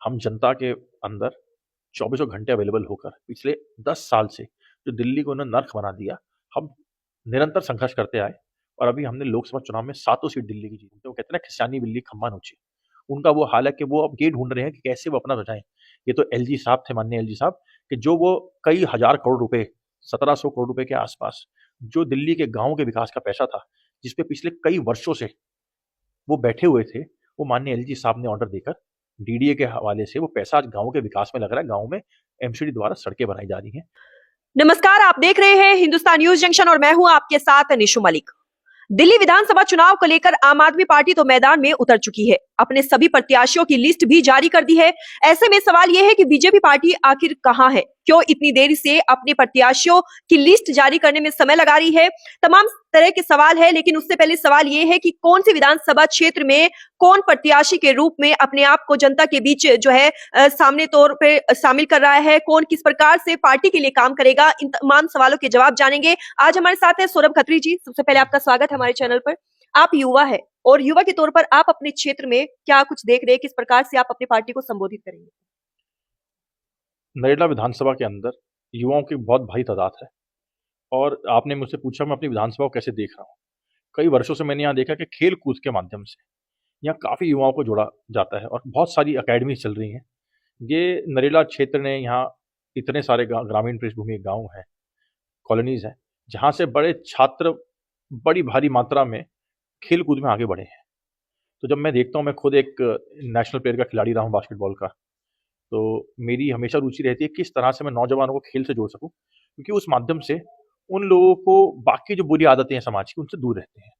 हम जनता के अंदर चौबीसों घंटे अवेलेबल होकर पिछले 10 साल से जो दिल्ली को उन्होंने नर्क बना दिया, हम निरंतर संघर्ष करते आए और अभी हमने लोकसभा चुनाव में सातों सीट दिल्ली की जीती। तो वो कहते हैं ना, खिसियानी बिल्ली खम्बा नोचे। उनका वो हाल है कि वो अब ये ढूँढ रहे हैं कि कैसे वो अपना बचाएँ। ये तो एलजी साहब थे, माननीय एलजी साहब, कि जो वो कई हज़ार करोड़ रुपए, 1700 करोड़ रुपए के आस-पास, जो दिल्ली के गाँव के विकास का पैसा था, जिस पे पिछले कई वर्षों से वो बैठे हुए थे, वो माननीय एलजी साहब ने ऑर्डर देकर डीडीए के हवाले से वो पैसा आज गाँव के विकास में लग रहा है। गाँव में एमसीडी द्वारा सड़कें बनाई जा रही हैं। नमस्कार, आप देख रहे हैं हिंदुस्तान न्यूज जंक्शन और मैं हूं आपके साथ निशु मलिक। दिल्ली विधानसभा चुनाव को लेकर आम आदमी पार्टी तो मैदान में उतर चुकी है, अपने सभी प्रत्याशियों की लिस्ट भी जारी कर दी है। ऐसे में सवाल यह है कि बीजेपी पार्टी आखिर कहां है, क्यों इतनी देरी से अपने प्रत्याशियों की लिस्ट जारी करने में समय लगा रही है। तमाम तरह के सवाल है, लेकिन उससे पहले सवाल यह है कि कौन सी विधानसभा क्षेत्र में कौन प्रत्याशी के रूप में अपने आप को जनता के बीच जो है सामने तौर पे शामिल कर रहा है, कौन किस प्रकार से पार्टी के लिए काम करेगा। इन तमाम सवालों के जवाब जानेंगे। आज हमारे साथ है सौरभ खत्री जी। सबसे पहले आपका स्वागत है हमारे चैनल पर। आप युवा है और युवा के तौर पर आप अपने क्षेत्र में क्या कुछ देख रहे हैं, किस प्रकार से आप अपनी पार्टी को संबोधित करेंगे। नरेला विधानसभा के अंदर युवाओं की बहुत भारी तादाद है और आपने मुझसे पूछा मैं अपनी विधानसभा को कैसे देख रहा हूँ। कई वर्षों से मैंने यहाँ देखा कि खेल कूद के माध्यम से यहाँ काफ़ी युवाओं को जोड़ा जाता है और बहुत सारी अकेडमी चल रही हैं। ये नरेला क्षेत्र ने यहाँ इतने सारे ग्रामीण पृष्ठभूमि गांव हैं, कॉलोनीज़ हैं, जहाँ से बड़े छात्र बड़ी भारी मात्रा में खेल कूद में आगे बढ़े हैं। तो जब मैं देखता हूँ, मैं खुद एक नेशनल प्लेयर का खिलाड़ी रहा हूँ बास्केटबॉल का, तो मेरी हमेशा रुचि रहती है किस तरह से मैं नौजवानों को खेल से जोड़ सकूं, क्योंकि उस माध्यम से उन लोगों को बाकी जो बुरी आदतें हैं समाज की, उनसे दूर रहते हैं।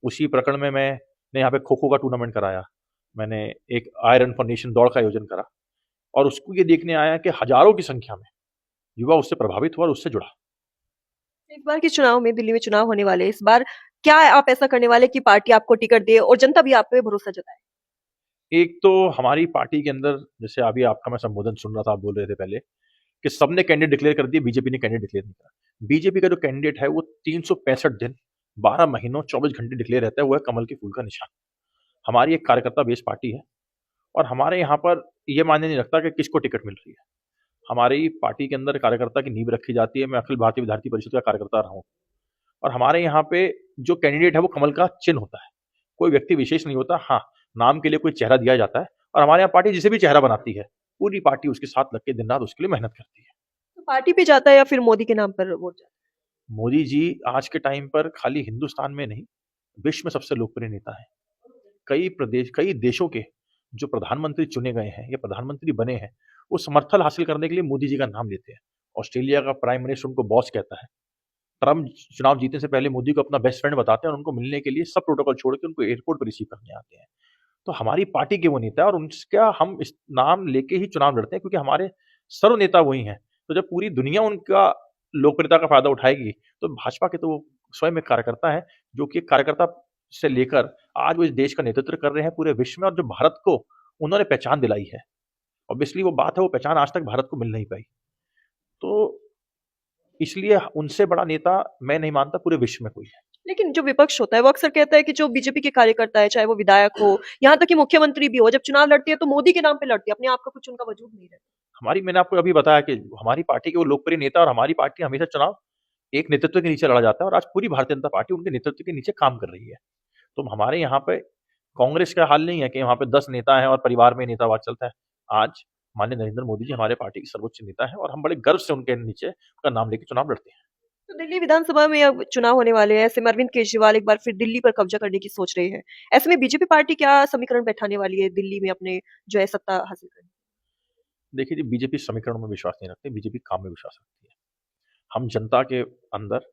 उसी प्रकरण में मैंने यहाँ पे खो खो का टूर्नामेंट कराया, मैंने एक आयरन फॉर नेशन दौड़ का आयोजन करा और उसको ये देखने आया कि हजारों की संख्या में युवा उससे प्रभावित हुआ और उससे जुड़ा। इस बार के चुनाव में, दिल्ली में चुनाव होने वाले, इस बार क्या आप ऐसा करने वाले कि पार्टी आपको टिकट दे और जनता भी आप पे भरोसा जताए। एक तो हमारी पार्टी के अंदर, जैसे अभी आपका मैं संबोधन सुन रहा था, आप बोल रहे थे पहले कि सबने कैंडिडेट डिक्लेयर कर दिए, बीजेपी ने कैंडिडेट डिक्लेयर नहीं करा। बीजेपी का जो कैंडिडेट है वो 365 दिन 12 महीनों 24 घंटे डिक्लेयर रहता है, वो है कमल के फूल का निशान। हमारी एक कार्यकर्ता बेस पार्टी है और हमारे यहाँ पर ये मायने नहीं रखता कि किसको टिकट मिल रही है। हमारी पार्टी के अंदर कार्यकर्ता की नींव रखी जाती है। मैं अखिल भारतीय विद्यार्थी परिषद का कार्यकर्ता रहा हूँ और हमारे यहाँ पे जो कैंडिडेट है वो कमल का चिन्ह होता है, कोई व्यक्ति विशेष नहीं होता। हाँ, नाम के लिए कोई चेहरा दिया जाता है और हमारे यहाँ पार्टी जिसे भी चेहरा बनाती है, पूरी पार्टी उसके साथ लग के दिन रात उसके लिए मेहनत करती है। तो पार्टी पे जाता है या फिर मोदी के नाम पर वोट जाता मोदी जी आज के टाइम पर खाली हिंदुस्तान में नहीं, विश्व में सबसे लोकप्रिय नेता है। कई देशों के जो प्रधानमंत्री चुने गए हैं या प्रधानमंत्री बने हैं, वो समर्थन हासिल करने के लिए मोदी जी का नाम लेते हैं। ऑस्ट्रेलिया का प्राइम मिनिस्टर उनको बॉस कहता है। ट्रम्प चुनाव जीतने से पहले मोदी को अपना बेस्ट फ्रेंड बताते हैं और उनको मिलने के लिए सब प्रोटोकॉल छोड़ के उनको एयरपोर्ट पर रिसीव करने आते हैं। तो हमारी पार्टी के वो नेता है और उनका हम इस नाम लेके ही चुनाव लड़ते हैं, क्योंकि हमारे सर्व नेता वही हैं। तो जब पूरी दुनिया उनका लोकप्रियता का फायदा उठाएगी, तो भाजपा के तो वो स्वयं एक कार्यकर्ता है, जो कि एक कार्यकर्ता से लेकर आज वो इस देश का नेतृत्व कर रहे हैं पूरे विश्व में, और जो भारत को उन्होंने पहचान दिलाई है। ऑब्वियसली वो बात है, वो पहचान आज तक भारत को मिल नहीं पाई। तो इसलिए उनसे बड़ा नेता मैं नहीं मानता पूरे विश्व में कोई है। लेकिन जो विपक्ष होता है वो अक्सर कहता है कि जो बीजेपी के कार्यकर्ता है, चाहे वो विधायक हो, यहाँ तक कि मुख्यमंत्री भी हो, जब चुनाव लड़ती है तो मोदी के नाम पे लड़ती है, अपने आप का कुछ उनका वजूद नहीं रहता। मैंने आपको अभी बताया कि हमारी पार्टी के वो लोकप्रिय नेता और हमारी पार्टी हमेशा चुनाव एक नेतृत्व के नीचे लड़ा जाता है और आज पूरी भारतीय जनता पार्टी उनके नेतृत्व के नीचे काम कर रही है। तो हमारे यहाँ पे कांग्रेस का हाल नहीं है कि वहाँ पे 10 नेता हैं और परिवार में नेतावाद चलता है। आज माननीय नरेंद्र मोदी जी हमारे पार्टी के सर्वोच्च नेता हैं और हम बड़े गर्व से उनके नीचे उनका नाम लेके चुनाव लड़ते हैं। तो दिल्ली विधानसभा में अब चुनाव होने वाले हैं, ऐसे में अरविंद केजरीवाल एक बार फिर दिल्ली पर कब्जा करने की सोच रहे हैं। ऐसे में बीजेपी पार्टी क्या समीकरण बैठाने वाली है दिल्ली में अपने जो है सत्ता हासिल करने। देखिए जी, बीजेपी समीकरणों में विश्वास नहीं रखती, बीजेपी काम में विश्वास रखती है। हम जनता के अंदर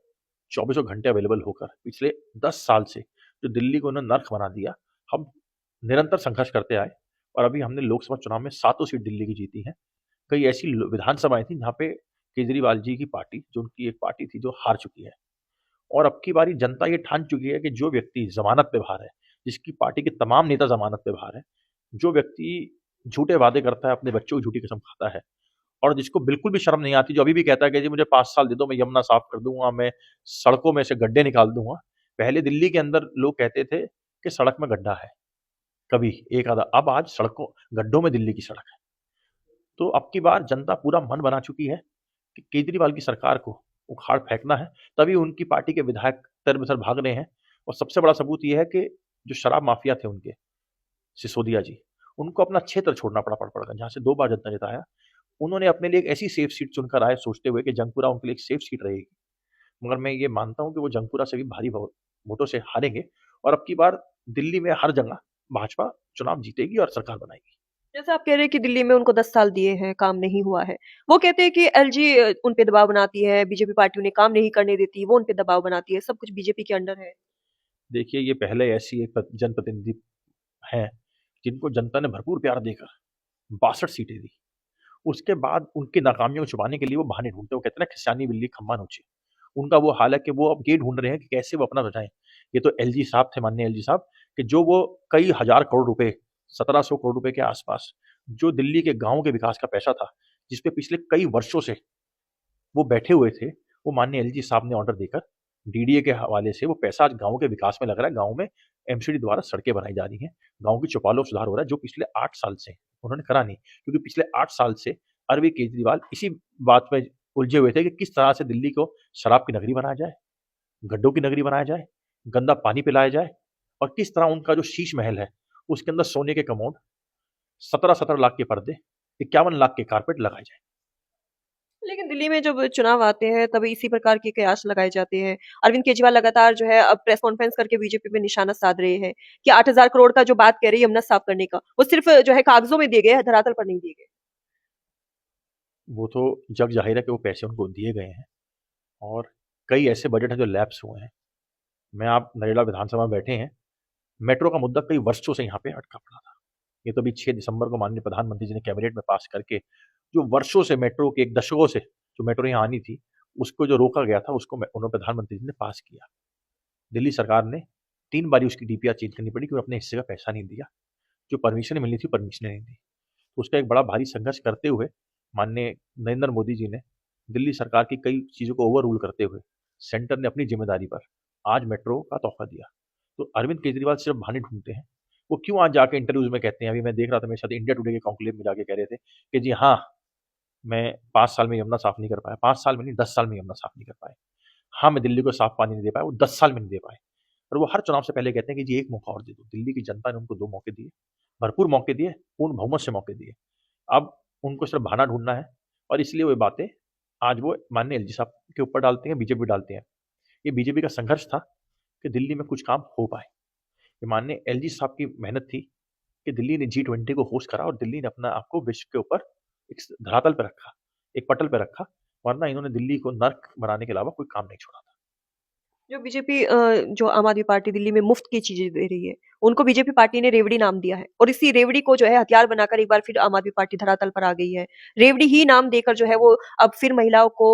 चौबीसों घंटे अवेलेबल होकर पिछले 10 साल से जो दिल्ली को उन्होंने नर्क बना दिया, हम निरंतर संघर्ष करते आए और अभी हमने लोकसभा चुनाव में सातों सीट दिल्ली की जीती हैं। कई ऐसी विधानसभाएं थी जहाँ पे केजरीवाल जी की पार्टी, जो उनकी एक पार्टी थी, जो हार चुकी है। और अब की बारी जनता ये ठान चुकी है कि जो व्यक्ति जमानत पे बाहर है, जिसकी पार्टी के तमाम नेता जमानत पे बाहर है, जो व्यक्ति झूठे वादे करता है, अपने बच्चों की झूठी कसम खाता है और जिसको बिल्कुल भी शर्म नहीं आती, जो अभी भी कहता है कि जी मुझे 5 साल दे दो, मैं यमुना साफ कर दूँगा, मैं सड़कों में से गड्ढे निकाल दूँगा। पहले दिल्ली के अंदर लोग कहते थे कि सड़क में गड्ढा है, कभी एक आधा, अब आज सड़कों गड्ढों में दिल्ली की सड़क है। तो अब की बार जनता पूरा मन बना चुकी है कि केजरीवाल की सरकार को उखाड़ फेंकना है। तभी उनकी पार्टी के विधायक तर-बतर भाग रहे हैं। और सबसे बड़ा सबूत ये है कि जो शराब माफिया थे उनके, सिसोदिया जी, उनको अपना क्षेत्र छोड़ना पड़ा जहाँ से 2 बार जनता जिताया। उन्होंने अपने लिए एक ऐसी सेफ सीट चुनकर आए सोचते हुए कि जंगपुरा उनके लिए एक सेफ सीट रहेगी। मगर मैं ये मानता हूँ कि वो जंगपुरा से भी भारी वोटों से हारेंगे और अब की बार दिल्ली में हर जगह भाजपा चुनाव जीतेगी और सरकार बनाएगी। जैसे आप कह रहे हैं कि दिल्ली में उनको 10 साल दिए हैं, काम नहीं हुआ है। वो कहते हैं कि एलजी उन पे दबाव बनाती है, बीजेपी पार्टी उन्हें काम नहीं करने देती, वो उन पे दबाव बनाती है, सब कुछ बीजेपी के अंडर है। देखिए, ये पहले ऐसी एक जनप्रतिनिधि हैं जिनको जनता ने भरपूर प्यार देकर 62 सीटें दी। उसके बाद उनकी नाकामियों को छुपाने के लिए वो बहाने ढूँढते हैं। वो कहते हैं ना, खिसियानी बिल्ली खम्भा नोचे। उनका वो हाल है कि वो अब ये ढूँढ रहे हैं कि कैसे वो अपना बचाएँ। ये तो एलजी साहब थे, माननीय एलजी साहब, कि जो वो कई हज़ार करोड़ रुपए, 1700 करोड़ रुपए के आस-पास, जो दिल्ली के गाँव के विकास का पैसा था, जिस पे पिछले कई वर्षों से वो बैठे हुए थे, वो माननीय एलजी साहब ने ऑर्डर देकर डीडीए के हवाले से वो पैसा आज गाँव के विकास में लग रहा है। गाँव में एमसीडी द्वारा सड़कें बनाई जा रही हैं। गाँव की चौपालों सुधार हो रहा है, जो पिछले 8 साल से उन्होंने करा नहीं। क्योंकि पिछले 8 साल से अरविंद केजरीवाल इसी बात में उलझे हुए थे कि किस तरह से दिल्ली को शराब की नगरी बनाया जाए, गड्ढों की नगरी बनाया जाए, गंदा पानी पिलाया जाए और किस तरह उनका जो शीश महल है, उसके अंदर सोने के कमोड, 17-17 लाख के पर्दे, 51 लाख के कारपेट लगाए जाएँ। लेकिन दिल्ली में जब चुनाव आते हैं तब इसी प्रकार के कयास लगाए जाते हैं। अरविंद केजरीवाल लगातार जो है अब प्रेस कॉन्फ्रेंस करके बीजेपी पे निशाना साध रहे हैं कि 8,000 करोड़ का जो बात कह रही है यमुना साफ करने का, वो सिर्फ जो है कागजों में दिए गए हैं, धरातल पर नहीं दिए गए। वो तो जग ज़ाहिर है कि वो पैसे उनको दिए गए हैं और कई ऐसे बजट हैं जो लैप्स हुए हैं। आप नरेला विधानसभा में बैठे हैं, मेट्रो का मुद्दा कई वर्षों से यहाँ पे अटका पड़ा था। ये तो अभी 6 दिसंबर को माननीय प्रधानमंत्री जी ने कैबिनेट में पास करके, जो वर्षों से मेट्रो के, एक दशकों से जो मेट्रो यहाँ आनी थी, उसको जो रोका गया था, उसको उन्होंने प्रधानमंत्री जी ने पास किया। दिल्ली सरकार ने 3 बारी उसकी डीपीआर चेंज करनी पड़ी क्योंकि अपने हिस्से का पैसा नहीं दिया। जो परमिशन मिलनी थी, परमिशन नहीं दी। तो उसका एक बड़ा भारी संघर्ष करते हुए माननीय नरेंद्र मोदी जी ने दिल्ली सरकार की कई चीज़ों को ओवर रूल करते हुए सेंटर ने अपनी जिम्मेदारी पर आज मेट्रो का तोहफा दिया। तो अरविंद केजरीवाल सिर्फ बहाने ढूंढते हैं। वो क्यों आज जाके इंटरव्यूज में कहते हैं, अभी मैं देख रहा था, मेरे साथ इंडिया टुडे के कॉन्क्लेव में जाके कह रहे थे कि जी हाँ, मैं 5 साल में यमुना साफ नहीं कर पाया। 5 साल में नहीं, 10 साल में यमुना साफ नहीं कर पाए। हाँ, मैं दिल्ली को साफ पानी नहीं दे पाया, वो 10 साल में नहीं दे पाए। और वो हर चुनाव से पहले कहते हैं कि जी एक मौका और दे दो। दिल्ली की जनता ने उनको 2 मौके दिए, भरपूर मौके दिए, पूर्ण बहुमत से मौके दिए। अब उनको सिर्फ बहाना ढूँढना है और इसलिए वो बातें आज वो माननीय एलजी साहब के ऊपर डालते हैं, बीजेपी डालते हैं। ये बीजेपी का संघर्ष था कि दिल्ली में कुछ काम हो पाए। ये माननीय एलजी साहब की मेहनत थी कि दिल्ली ने जी20 को होस्ट करा और दिल्ली ने अपना आप को विश्व के ऊपर एक धरातल पे रखा, एक पटल पे रखा, वरना इन्होंने दिल्ली को नर्क बनाने के अलावा कोई काम नहीं छोड़ा था। जो बीजेपी जो आम आदमी पार्टी दिल्ली में मुफ्त की चीजें दे रही है, उनको बीजेपी पार्टी ने रेवड़ी नाम दिया है और इसी रेवड़ी को जो है हथियार बनाकर एक बार फिर आम आदमी पार्टी धरातल पर आ गई है। रेवड़ी ही नाम देकर जो है वो अब फिर महिलाओं को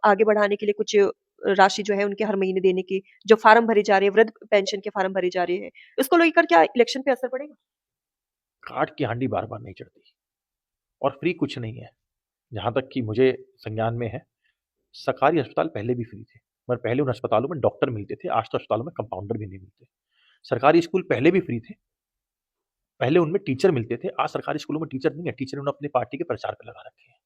आगे बढ़ाने के लिए कुछ राशि जो है उनके हर महीने देने की जो फार्म भरे जा रहे हैं, वृद्ध पेंशन के फार्म भरे जा रहे हैं, इसको लेकर क्या इलेक्शन पे असर पड़ेगा? काट की हांडी बार-बार नहीं चढ़ती और फ्री कुछ नहीं है। जहाँ तक कि मुझे संज्ञान में है, सरकारी अस्पताल पहले भी फ्री थे, मगर पहले उन अस्पतालों में डॉक्टर मिलते थे, आज तो अस्पतालों में कंपाउंडर भी नहीं मिलते। सरकारी स्कूल पहले भी फ्री थे, पहले उनमें टीचर मिलते थे, आज सरकारी स्कूलों में टीचर नहीं है, टीचर उन्होंने अपनी पार्टी के प्रचार पे लगा रखे हैं।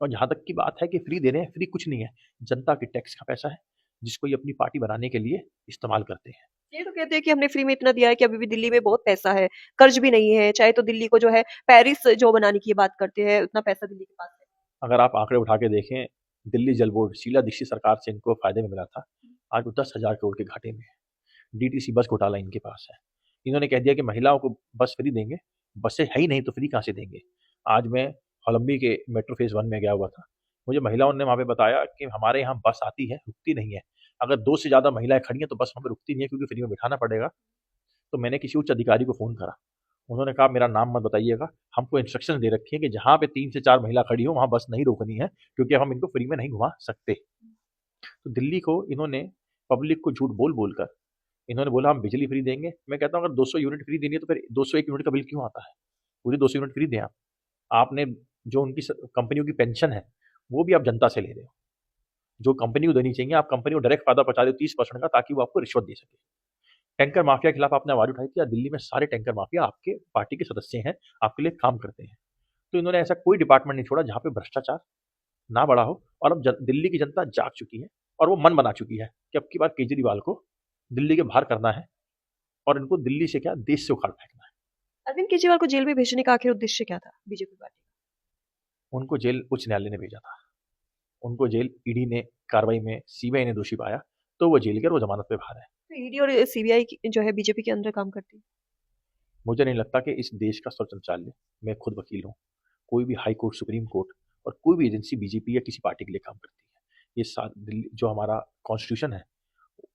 और जहाँ तक की बात है कि फ्री दे रहे हैं, फ्री कुछ नहीं है, जनता के टैक्स का पैसा है, जिसको ये अपनी पार्टी बनाने के लिए इस्तेमाल करते हैं। ये तो कहते हैं कि हमने फ्री में इतना दिया है कि अभी भी दिल्ली में बहुत पैसा है, कर्ज भी नहीं है, चाहे तो दिल्ली को जो है पेरिस जो बनाने की बात करते हैं, उतना पैसा दिल्ली के पास है। अगर आप आंकड़े उठा के देखें, दिल्ली जल बोर्ड शीला दीक्षित सरकार से इनको फायदे में मिला था, आज वो 10,000 करोड़ के घाटे में है। डीटीसी बस घोटाला इनके पास है। इन्होंने कह दिया कि महिलाओं को बस फ्री देंगे, बसें है ही नहीं तो फ्री कहाँ से देंगे। आज मैं कोलंबी के मेट्रो फेज 1 में गया हुआ था, मुझे महिलाओं ने वहाँ पे बताया कि हमारे यहाँ बस आती है, रुकती नहीं है। अगर 2 से ज़्यादा महिलाएं खड़ी हैं तो बस वहाँ पे रुकती नहीं है क्योंकि फ्री में बिठाना पड़ेगा। तो मैंने किसी उच्च अधिकारी को फ़ोन करा, उन्होंने कहा मेरा नाम मत बताइएगा, हमको इंस्ट्रक्शन दे रखी है कि जहाँ पे 3 से 4 महिला खड़ी हो वहाँ बस नहीं रोकनी है, क्योंकि हम इनको फ्री में नहीं घुमा सकते। तो दिल्ली को इन्होंने पब्लिक को झूठ बोल कर इन्होंने बोला हम बिजली फ्री देंगे। मैं कहता हूँ अगर 200 यूनिट फ्री देनी है तो फिर 201 यूनिट का बिल क्यों आता है? पूरी 200 यूनिट फ्री दें आप। आपने जो उनकी कंपनियों की पेंशन है वो भी आप जनता से ले रहे हो। जो कंपनी को देनी चाहिए आप कंपनी को डायरेक्ट फायदा पहुंचा रहे हो 30% का, ताकि वो आपको रिश्वत दे सके। टैंकर माफिया के खिलाफ आपने आवाज उठाई थी, या दिल्ली में सारे टैंकर माफिया आपके पार्टी के सदस्य हैं, आपके लिए काम करते हैं। तो इन्होंने ऐसा कोई डिपार्टमेंट नहीं छोड़ा जहाँ पे भ्रष्टाचार ना बढ़ा हो। और अब दिल्ली की जनता जाग चुकी है और वो मन बना चुकी है कि अब की बार केजरीवाल को दिल्ली के बाहर करना है और इनको दिल्ली से क्या देश से उखाड़ फेंकना है। अरविंद केजरीवाल को जेल में भेजने का आखिर उद्देश्य क्या था बीजेपी पार्टी? उनको जेल उच्च न्यायालय ने भेजा था। उनको जेल ईडी ने कार्रवाई में सीबीआई ने दोषी पाया, तो वो जेल गए, वो जमानत पे बाहर है। तो ईडी और सीबीआई जो है बीजेपी के अंदर काम करती है। मुझे नहीं लगता कि इस देश का स्वतंत्रालय, मैं खुद वकील हूँ, कोई भी हाई कोर्ट, सुप्रीम कोर्ट और कोई भी एजेंसी बीजेपी या किसी पार्टी के लिए काम करती है। ये दिल्ली जो हमारा कॉन्स्टिट्यूशन है,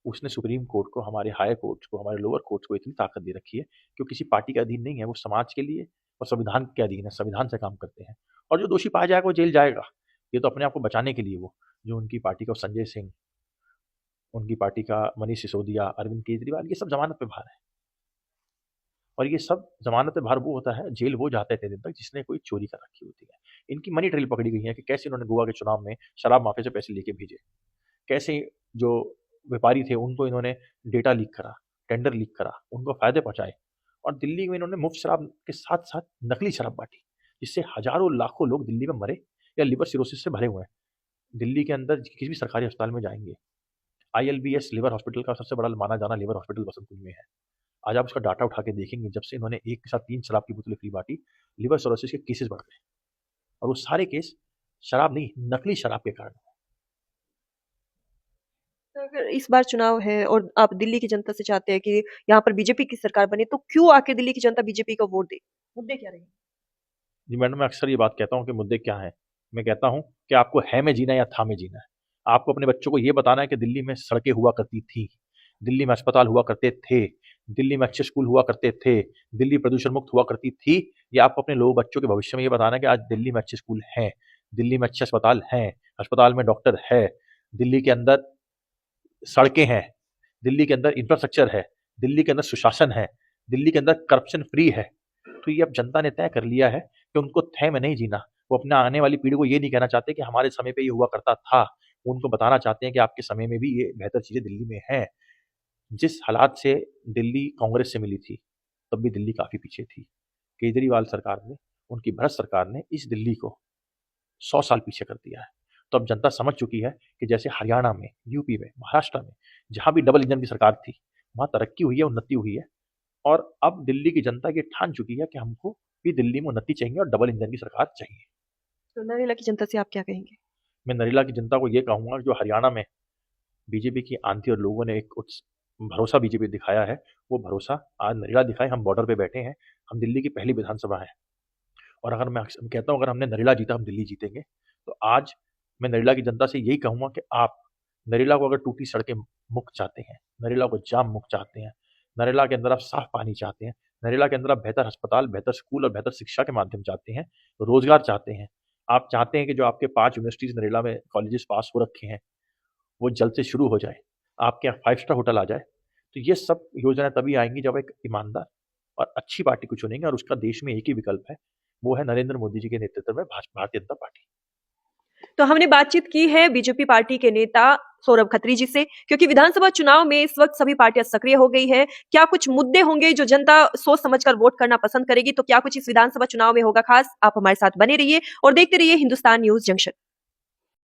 उसने सुप्रीम कोर्ट को, हमारे हाई कोर्ट को, हमारे लोअर कोर्ट को इतनी ताकत दे रखी है कि वो किसी पार्टी के अधीन नहीं है, वो समाज के लिए और संविधान के अधीन है, संविधान से काम करते हैं। और जो दोषी पाया जाएगा वो जेल जाएगा। ये तो अपने आप को बचाने के लिए, वो जो उनकी पार्टी का संजय सिंह, उनकी पार्टी का मनीष सिसोदिया, अरविंद केजरीवाल, ये सब जमानत पे बाहर है। और ये सब जमानत पे बाहर वो होता है, जेल वो जाता है इतने दिन तक जिसने कोई चोरी कर रखी होती है। इनकी मनी ट्रेल पकड़ी गई है कि कैसे इन्होंने गोवा के चुनाव में शराब माफिया से पैसे लेके भेजे, कैसे जो व्यापारी थे उनको इन्होंने डेटा लीक करा, टेंडर लीक करा, उनको फायदे पहुंचाए। और दिल्ली में इन्होंने मुफ्त शराब के साथ साथ नकली शराब बांटी, जिससे हजारों लाखों लोग दिल्ली में मरे या लिवर सिरोसिस से भरे हुए हैं। दिल्ली के अंदर किसी भी सरकारी अस्पताल में जाएंगे, ILBS लिवर हॉस्पिटल का सबसे बड़ा माना जाना लिवर हॉस्पिटल बसंत कुंज में है। आज आप उसका डाटा उठा के देखेंगे, जब से इन्होंने एक के साथ 3 शराब की बोतलें फ्री बांटी, लिवर सिरोसिस के केसेस बढ़ गए। और वो सारे केस शराब नहीं, नकली शराब के कारण। तो अगर इस बार चुनाव है और आप दिल्ली की जनता से चाहते हैं कि यहाँ पर बीजेपी की सरकार बने, तो क्यों आखिर दिल्ली की जनता बीजेपी को वोट दे? मुद्दे क्या रहेंगे? जी मैडम, मैं अक्सर ये बात कहता हूँ कि मुद्दे क्या हैं। मैं कहता हूँ कि आपको है में जीना है या था में जीना है। आपको अपने बच्चों को ये बताना है कि दिल्ली में सड़कें हुआ करती थी, दिल्ली में अस्पताल हुआ करते थे, दिल्ली में अच्छे स्कूल हुआ करते थे, दिल्ली प्रदूषण मुक्त हुआ करती थी। या आपको अपने लोगों बच्चों के भविष्य में ये बताना है कि आज दिल्ली में अच्छे स्कूल हैं, दिल्ली में अच्छे अस्पताल हैं, अस्पताल में डॉक्टर है, दिल्ली के अंदर सड़कें हैं, दिल्ली के अंदर इंफ्रास्ट्रक्चर है, दिल्ली के अंदर सुशासन है, दिल्ली के अंदर करप्शन फ्री है। तो ये अब जनता ने तय कर लिया है कि उनको थे में नहीं जीना। वो अपने आने वाली पीढ़ी को ये नहीं कहना चाहते कि हमारे समय पे ये हुआ करता था। वो उनको बताना चाहते हैं कि आपके समय में भी ये बेहतर चीज़ें दिल्ली में हैं। जिस हालात से दिल्ली कांग्रेस से मिली थी, तब भी दिल्ली काफ़ी पीछे थी। केजरीवाल सरकार ने, उनकी भ्रष्ट सरकार ने इस दिल्ली को 100 साल पीछे कर दिया है। तो अब जनता समझ चुकी है कि जैसे हरियाणा में, यूपी में, महाराष्ट्र में, जहाँ भी डबल इंजन की सरकार थी, वहाँ तरक्की हुई है, उन्नति हुई है। और अब दिल्ली की जनता ये ठान चुकी है कि हमको भी दिल्ली में उन्नति चाहिए और डबल इंजन की सरकार चाहिए। तो नरेला की जनता से आप क्या कहेंगे? मैं नरेला की जनता को ये कहूँगा, जो हरियाणा में बीजेपी की आंधी और लोगों ने एक भरोसा बीजेपी दिखाया है, वो भरोसा आज नरेला दिखाए। हम बॉर्डर पे बैठे हैं, हम दिल्ली की पहली विधानसभा है। और अगर मैं कहता हूँ, अगर हमने नरेला जीता, हम दिल्ली जीतेंगे। तो आज मैं नरेला की जनता से यही कहूँगा कि आप नरेला को अगर टूटी सड़कें मुक्त चाहते हैं, नरेला को जाम मुक्त चाहते हैं, नरेला के अंदर आप साफ पानी चाहते हैं, नरेला के अंदर आप बेहतर अस्पताल, बेहतर स्कूल और बेहतर शिक्षा के माध्यम चाहते हैं, रोजगार चाहते हैं, आप चाहते हैं कि जो आपके 5 यूनिवर्सिटीज नरेला में कॉलेजेस पास हो रखे हैं, वो जल्द से शुरू हो जाए, आपके यहाँ 5 स्टार होटल आ जाए। तो ये सब योजनाएं तभी आएंगी जब एक ईमानदार और अच्छी पार्टी को चुनेंगे। और उसका देश में एक ही विकल्प है, वो है नरेंद्र मोदी जी के नेतृत्व में भारतीय जनता पार्टी। तो हमने बातचीत की है बीजेपी पार्टी के नेता सौरभ खत्री जी से, क्योंकि विधानसभा चुनाव में इस वक्त सभी पार्टियां सक्रिय हो गई है। क्या कुछ मुद्दे होंगे जो जनता सोच समझकर वोट करना पसंद करेगी? तो क्या कुछ इस विधानसभा चुनाव में होगा खास? आप हमारे साथ बने रहिए और देखते रहिए हिंदुस्तान न्यूज जंक्शन।